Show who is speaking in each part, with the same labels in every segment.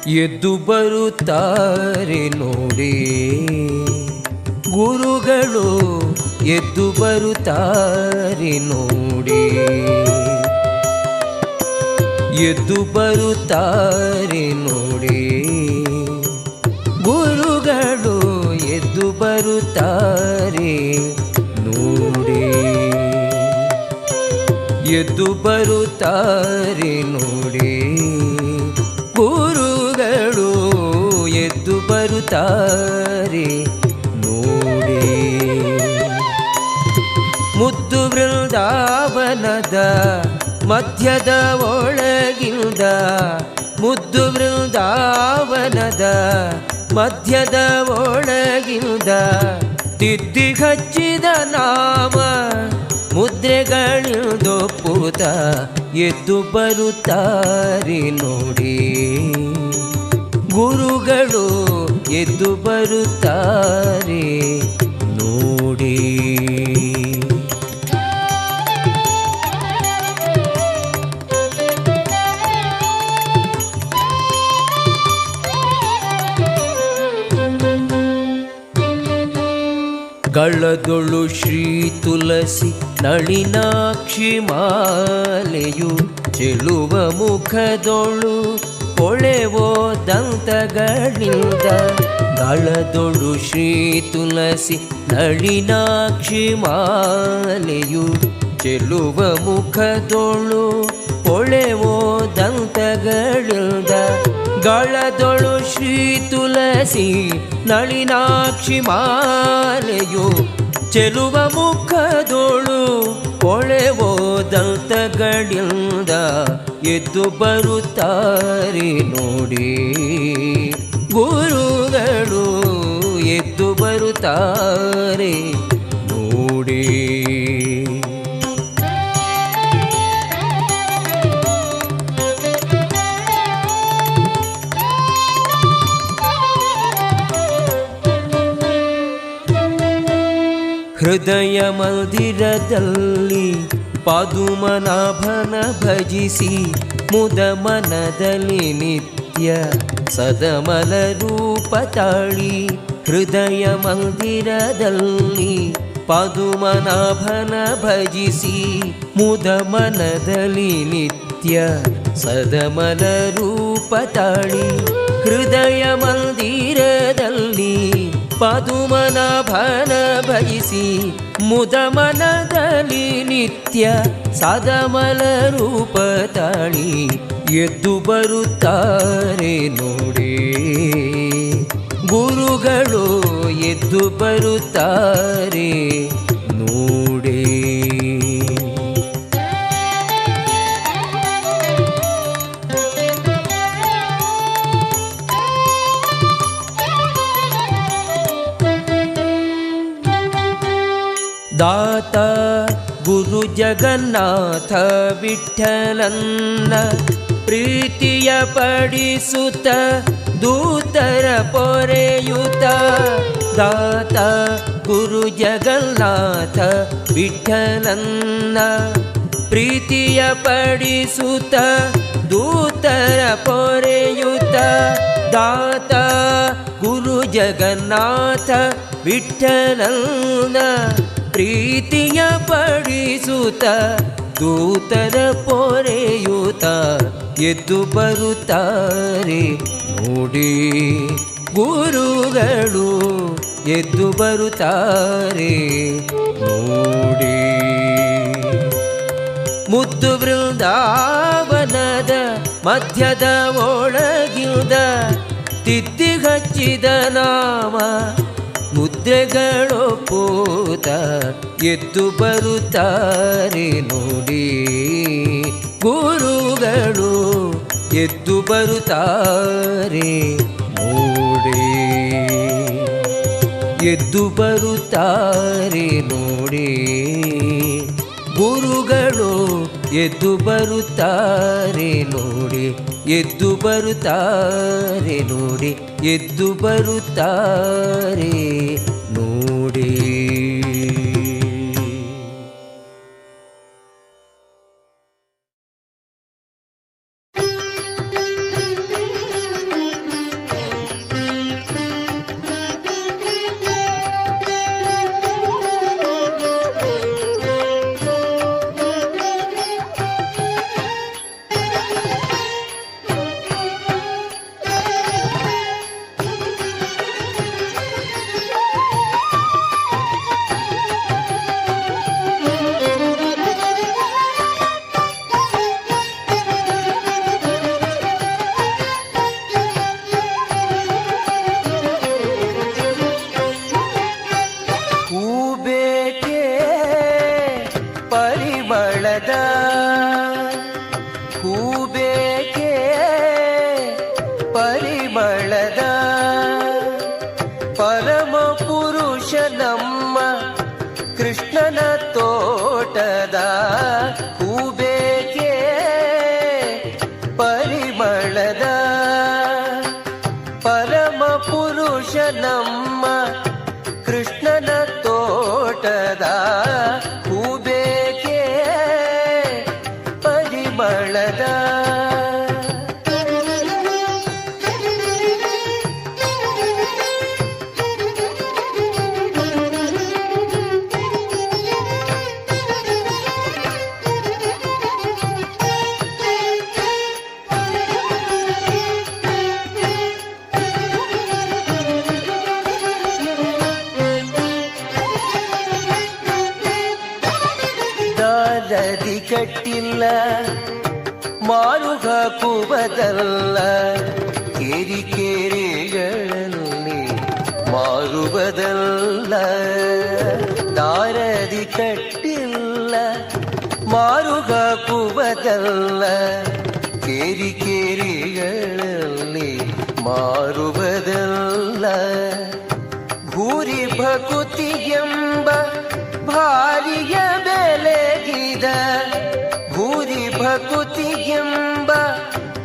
Speaker 1: ಎದ್ದು ಬರುತ್ತಾರೆ ನೋಡಿ. ಗುರುಗಳು ಎದ್ದು ಬರುತ್ತಾರೆ ನೋಡಿ. ಎದ್ದು ಬರುತ್ತಾರೆ ನೋಡಿ. ಗುರುಗಳು ಎದ್ದು ಬರುತ್ತಾರೆ ನೋಡಿ. ಎದ್ದು ಬರುತ್ತಾರೆ ನೋಡಿ. ಗುರುಗಳು ಎದ್ದು ಬರುತ್ತಾರೆ ನೋಡಿ. ಮುದ್ದು ವೃಂದಾವನದ ಮಧ್ಯದ ಒಳಗಿಂದ, ಮುದ್ದು ವೃಂದಾವನದ ಮಧ್ಯದ ಒಳಗಿಂದ ತಿದ್ದಿ ಹಚ್ಚಿದ ನಾಮ ಮುದ್ರೆಗಳಿಂದೊಪ್ಪುತ ಎದ್ದು ಬರುತ್ತಾರೆ ನೋಡಿ. ಗುರುಗಳು ಎದ್ದು ಬರುತ್ತಾರೆ ನೋಡಿ. ಗಳದೊಳು ಶ್ರೀ ತುಳಸಿ ನಳಿನಾಕ್ಷಿ ಮಾಲೆಯು ಚೆಲುವ ಮುಖದೊಳು ಹೊಳೆವೋ ದಂತಗಳಿಂದ. ಗಳದೊಳು ಶ್ರೀ ತುಳಸಿ ನಳಿನಾಕ್ಷಿ ಮಾಲೆಯು ಚೆಲುವ ಮುಖದೊಳು ಹೊಳೆವೋ ದಂತಗಳಿಂದ. ಗಳದೊಳು ಶ್ರೀ ತುಳಸಿ ನಳಿನಾಕ್ಷಿ ಮಾಲೆಯು ಚೆಲುವ ಮುಖದೊಳು ಹೊಳೆವೋ ದಂತಗಳಿಂದ ಎದ್ದು ಬರುತ್ತಾರೆ ನೋಡಿ. ಗುರುಗಳು ಎದ್ದು ಬರುತ್ತಾರೆ ನೋಡಿ. ಹೃದಯ ಮಂದಿರದಲ್ಲಿ ಪದುಮನಾಭನ ಭಜಿಸಿ ಮುದ ಮನದಲ್ಲಿ ನಿತ್ಯ ಸದಮಲ ರೂಪ ತಾಳಿ. ಹೃದಯ ಮಂದಿರದಲ್ಲಿ ಪದುಮನಾಭನ ಭಜಿಸಿ ಮುದ ಮನದಲ್ಲಿ ನಿತ್ಯ ಸದಮಲ ರೂಪ ತಾಳಿ. ಹೃದಯ ಮಂದಿರದಲ್ಲಿ ಪದುಮನಾಭನ ಭಜಿಸಿ ಮುದ ಮನದಲ್ಲಿ ನಿತ್ಯ ಸದಮಲ ರೂಪ ತಾಳಿ ಎದ್ದು ಬರುತ್ತಾರೆ ನೋಡಿ. ಗುರುಗಳು ಎದ್ದು ಬರುತ್ತಾರೆ ನೋಡಿ. ದಾತ ಗುರು ಜಗನ್ನಾಥ ವಿಠ್ಠಲನ್ನ ಪ್ರೀತಿಯ ಪಡಿಸುತ್ತ ದೂತರ ಪೊರೆಯುತ್ತ. ದಾತ ಗುರು ಜಗನ್ನಾಥ ವಿಠ್ಠಲನ್ನ ಪ್ರೀತಿಯ ಪಡಿಸುತ್ತ ದೂತರ ಪೊರೆಯುತ್ತ. ದಾತ ಗುರು ಜಗನ್ನಾಥ ವಿಠ್ಠಲನ್ನ ಪ್ರೀತಿಯ ಪಡಿಸುತ್ತ ದೂತರ ಪೊರೆಯುತ್ತ ಎದ್ದು ಬರುತ್ತಾರೆ ನೋಡಿ. ಗುರುಗಳು ಎದ್ದು ಬರುತ್ತಾರೆ ನೋಡಿ. ಮುದ್ದು ವೃಂದಾವನದ ಮಧ್ಯದ ಒಳಗಿಂದ ತಿದ್ದಿ ಹಚ್ಚಿದ ನಾಮ ಮುದ್ರೆಗಳೊಪ್ಪುತ ಎದ್ದು ಬರುತ್ತಾರೆ ನೋಡಿ. ಗುರುಗಳು ಎದ್ದು ಬರುತ್ತಾರೆ ನೋಡಿ. ಎದ್ದು ಬರುತ್ತಾರೆ ನೋಡಿ. ಗುರುಗಳು ಎದ್ದು ಬರುತ್ತಾರೆ ನೋಡಿ. ಎದ್ದು ಬರುತ್ತಾರೆ ನೋಡಿ. ಎದ್ದು ಬರುತ್ತಾರೆ ನೋಡಿ. ಪರಿಮಳದ ಪರಮ ಪುರುಷ ನಮ್ಮ ಕೃಷ್ಣನ ತೋಟದ ಹೂಬೇಕೆ ಪರಿಮಳದ ಪರಮ ಪುರುಷ ನಮ್ಮ ಕೃಷ್ಣನ ತೋಟದ ಹೂಬೇಕೆ ಪರಿಮಳದ ದಾರದಿ ಕಟ್ಟಿಲ್ಲ ಮಾರುಗ ಕುಬದಲ್ಲ ಕೇರಿ ಕೇರಿಗಳಲ್ಲಿ ಮಾರುವುದಲ್ಲ ದಾರದಿ ಕಟ್ಟಿಲ್ಲ ಮಾರುಗ ಕುಬದಲ್ಲ ಕೇರಿ ಕೇರಿಗಳಲ್ಲಿ ಮಾರುವುದಲ್ಲ ಭೂರಿ ಭಕುತಿ ಎಂಬ ಭಾರಿಯ ಬೆಲೆಗಿದ ಭೂರಿ ಭಕುತಿ ಎಂಬ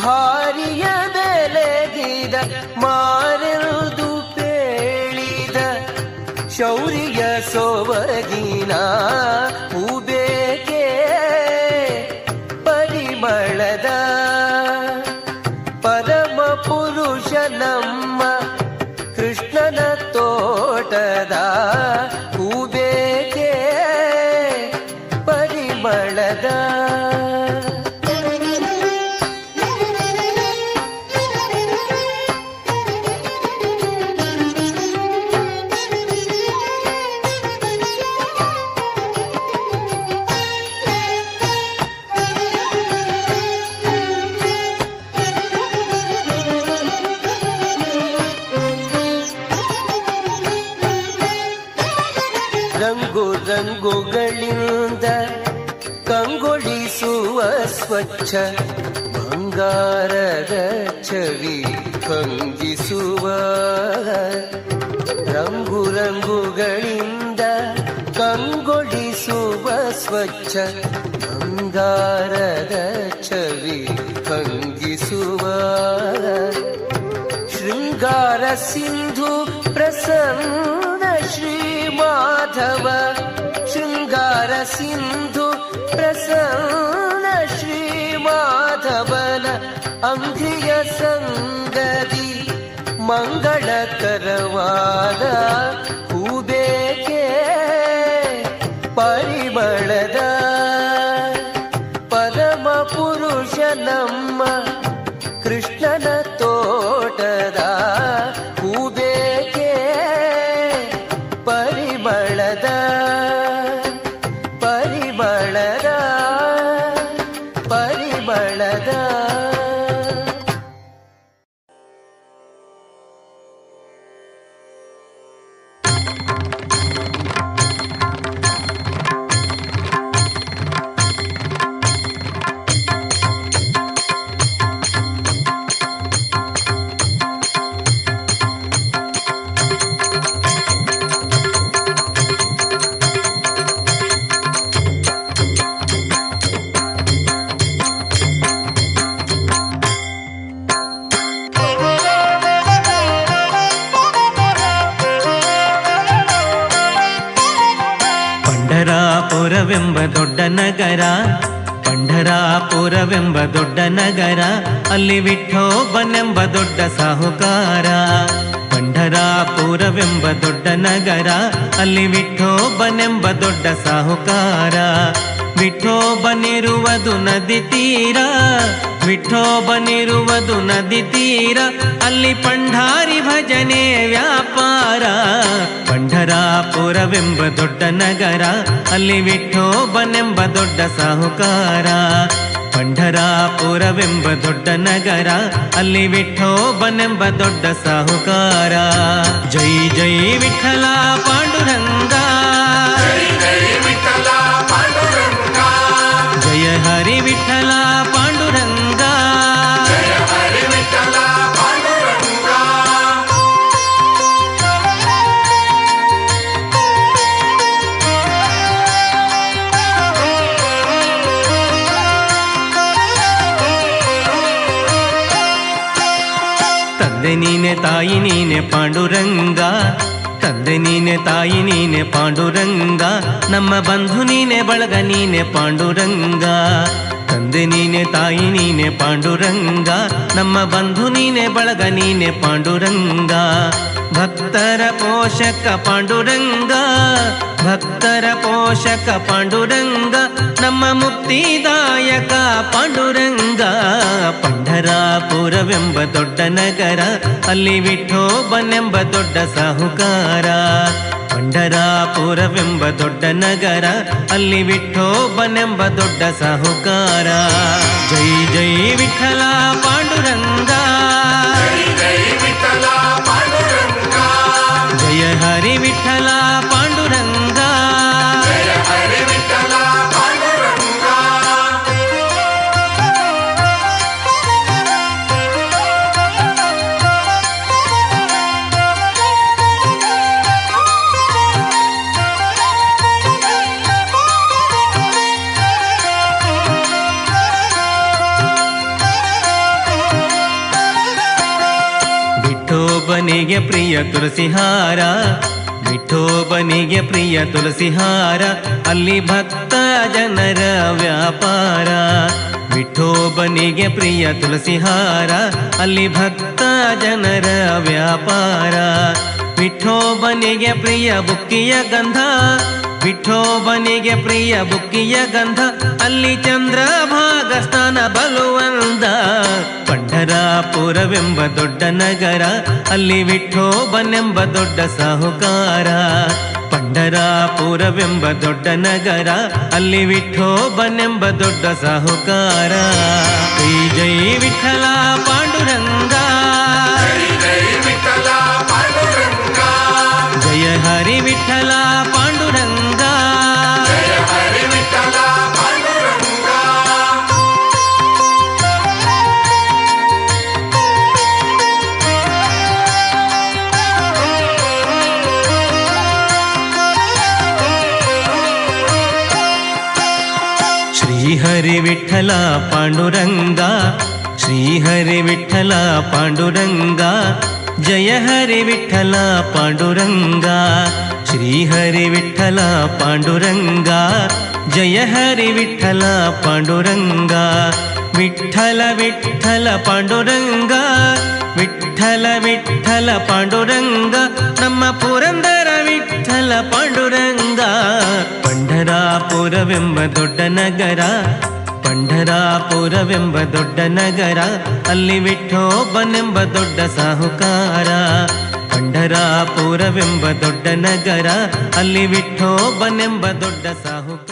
Speaker 1: ಭಾರಿಯ ಬೆಲೆಗಿದ ಮಾರೆದು ಪೇಳಿದ ಶೌರ್ಯ ಸೊಬಗಿನ ಹೂಬೇಕೆ ಪರಿಮಳದ ಪರಮ ಪುರುಷ ನಮ್ಮ ಕೃಷ್ಣನ ತೋಟದ ಹೂಬೇಕೆ ಪರಿಮಳದ ರಂಗು ರಂಗುಗಳಿಂದ ಕಂಗೊಳಿಸುವ ಸ್ವಚ್ಛ ಬಂಗಾರದ ಛವಿ ಕಂಗಿಸುವ ರಂಗು ರಂಗುಗಳಿಂದ ಕಂಗೊಳಿಸುವ ಸ್ವಚ್ಛ ಬಂಗಾರದ ಛವಿ ಕಂಗಿಸುವ ಶೃಂಗಾರ ಸಿಂಧು ಪ್ರಸನ್ನ ಶ್ರೀ ಮಾಧವ ಶೃಂಗಾರ ಸಿಂಧು ಪ್ರಸನ್ನ ಶ್ರೀ ಮಾಧವನ ಅಂಗ್ರಿಯ ಸಂಗದಿ ಮಂಗಳಕರವಾದ ಹೂಬೇಕೆ ಪರಿಮಳದ ಪರಮ ಪುರುಷ ನಮ್ಮ ಕೃಷ್ಣನ ತೋಟದ ಹೂಬೇಕೆ ಪರಿಮಳದ ಪರಿಮಳದ ಪರಿಮಳದ
Speaker 2: ಪಂಢರಾಪುರವೆಂಬ ದೊಡ್ಡ ನಗರ ಪಂಢರಾಪುರವೆಂಬ ದೊಡ್ಡ ನಗರ ಅಲ್ಲಿ ವಿಠೋಬನೆಂಬ ದೊಡ್ಡ ಸಾಹುಕಾರ ಪಂಢರಾಪುರವೆಂಬ ದೊಡ್ಡ ನಗರ ಅಲ್ಲಿ ವಿಠೋಬನೆಂಬ ದೊಡ್ಡ ಸಾಹುಕಾರ ವಿಠೋಬನಿರುವುದು ನದಿ ತೀರ ವಿಠೋಬನಿರುವುದು ನದಿ ತೀರ ಅಲ್ಲಿ ಪಂಢಾರಿ ಭಜನೆ ವ್ಯಾಪಾರ ಪಂಢರಾಪುರವೆಂಬ ದೊಡ್ಡ ನಗರ ಅಲ್ಲಿ ವಿಠೋಬನೆಂಬ ದೊಡ್ಡ ಸಾಹುಕಾರ ಪಂಢರಾಪುರವೆಂಬ ದೊಡ್ಡ ನಗರ ಅಲ್ಲಿ ವಿಠೋಬನೆಂಬ ದೊಡ್ಡ ಸಾಹುಕಾರ ಜೈ ಜೈ ವಿಠಲ ಪಾಂಡುರಂಗ ಜಯ ಹರಿ ವಿಠಲ ಪಾಂಡುರಂಗ
Speaker 3: ಜಯ ಹರಿ ವಿಠಲ ಪಾಂಡುರಂಗ
Speaker 2: ತಂದೆ ನೀನೆ ತಾಯಿ ನೀನೆ ಪಾಂಡುರಂಗ, ತಂದೆ ನೀನೆ ತಾಯಿ ನೀನೆ ಪಾಂಡುರಂಗ, ನಮ್ಮ ಬಂಧು ನೀನೆ ಬಳಗ ನೀನೆ ಪಾಂಡುರಂಗ. ತಂದೆ ನೀನೆ ತಾಯಿ ನೀನೆ ಪಾಂಡುರಂಗ, ನಮ್ಮ ಬಂಧು ನೀನೆ ಬಳಗ ನೀನೆ ಪಾಂಡುರಂಗ. ಭಕ್ತರ ಪೋಷಕ ಪಾಂಡುರಂಗ, ಭಕ್ತರ ಪೋಷಕ ಪಾಂಡುರಂಗ, ನಮ್ಮ ಮುಕ್ತಿದಾಯಕ ಪಾಂಡುರಂಗ. ಪಂಢರಾಪುರವೆಂಬ ದೊಡ್ಡ ನಗರ, ಅಲ್ಲಿ ವಿಠೋಬನೆಂಬ ದೊಡ್ಡ ಸಾಹುಕಾರ. ಪಂಢರಾಪುರವೆಂಬ ದೊಡ್ಡ ನಗರ, ಅಲ್ಲಿ ವಿಠೋಬನೆಂಬ ದೊಡ್ಡ ಸಾಹುಕಾರ. ಜೈ ಜೈ ವಿಠಲ ಪಾಂಡುರಂಗ, ಜಯ ಹರಿ ವಿಠಲ ಪಾಂಡುರಂಗ. ವಿಠೋಬನಿಗೆ ಪ್ರಿಯ ತುಳಸಿಹಾರ, ವಿಠೋಬನಿಗೆ ಪ್ರಿಯ ತುಳಸಿಹಾರ, ಅಲ್ಲಿ ಭಕ್ತ ಜನರ ವ್ಯಾಪಾರ. ವಿಠೋಬನಿಗೆ ಪ್ರಿಯ ತುಳಸಿಹಾರ, ಅಲ್ಲಿ ಭಕ್ತ ಜನರ ವ್ಯಾಪಾರ. ವಿಠೋಬನಿಗೆ ಪ್ರಿಯ ಬುಕ್ಕಿಯ ಗಂಧ, ವಿಠೋಬನಿಗೆ ಪ್ರಿಯ ಬುಕ್ಕಿಯ ಗಂಧ, ಅಲ್ಲಿ ಚಂದ್ರಭಾಗ ಸ್ನಾನ ಬಲುವಂದ. ಪಂಢರಾಪುರವೆಂಬ ದೊಡ್ಡ ನಗರ, ಅಲ್ಲಿ ವಿಠೋಬನೆಂಬ ದೊಡ್ಡ ಸಾಹುಕಾರ. ಪಂಢರಾಪುರವೆಂಬ ದೊಡ್ಡ ನಗರ, ಅಲ್ಲಿ ವಿಠೋಬನೆಂಬ ದೊಡ್ಡ ಸಾಹುಕಾರ. ಜೈ ಜೈ ವಿಠಲ ಪಾಂಡುರಂಗ, ಜಯ ಹರಿ ವಿಠಲ ಪಾಂಡುರಂಗ. ಶ್ರೀಹರಿ ವಿಠಲ ಪಾಂಡುರಂಗ, ಶ್ರೀಹರಿ ವಿಠಲ ಪಾಂಡುರಂಗ, ಜಯ ಹರಿ ವಿಠಲ ಪಾಂಡುರಂಗ. ಶ್ರೀಹರಿ ವಿಠಲ ಪಾಂಡುರಂಗ, ಜಯ ಹರಿ ವಿಠಲ ಪಾಂಡುರಂಗ. ವಿಠಲ ವಿಠಲ ಪಾಂಡುರಂಗ, ವಿಠಲ ವಿಠಲ ಪಾಂಡುರಂಗ, ನಮ್ಮ ಪುರಂದರ ವಿಠಲ ಪಾಂಡುರಂಗ. ಪಂಢರಾಪುರವೆಂಬ ದೊಡ್ಡ ನಗರ, ಪಂಢರಾಪುರವೆಂಬ ದೊಡ್ಡ ನಗರ, ಅಲ್ಲಿ ವಿಠೋಬನೆಂಬ ದೊಡ್ಡ ಸಾಹುಕಾರ. ಪಂಢರಾಪುರವೆಂಬ ದೊಡ್ಡ ನಗರ, ಅಲ್ಲಿ ವಿಠೋಬನೆಂಬ ದೊಡ್ಡ ಸಾಹುಕಾರ.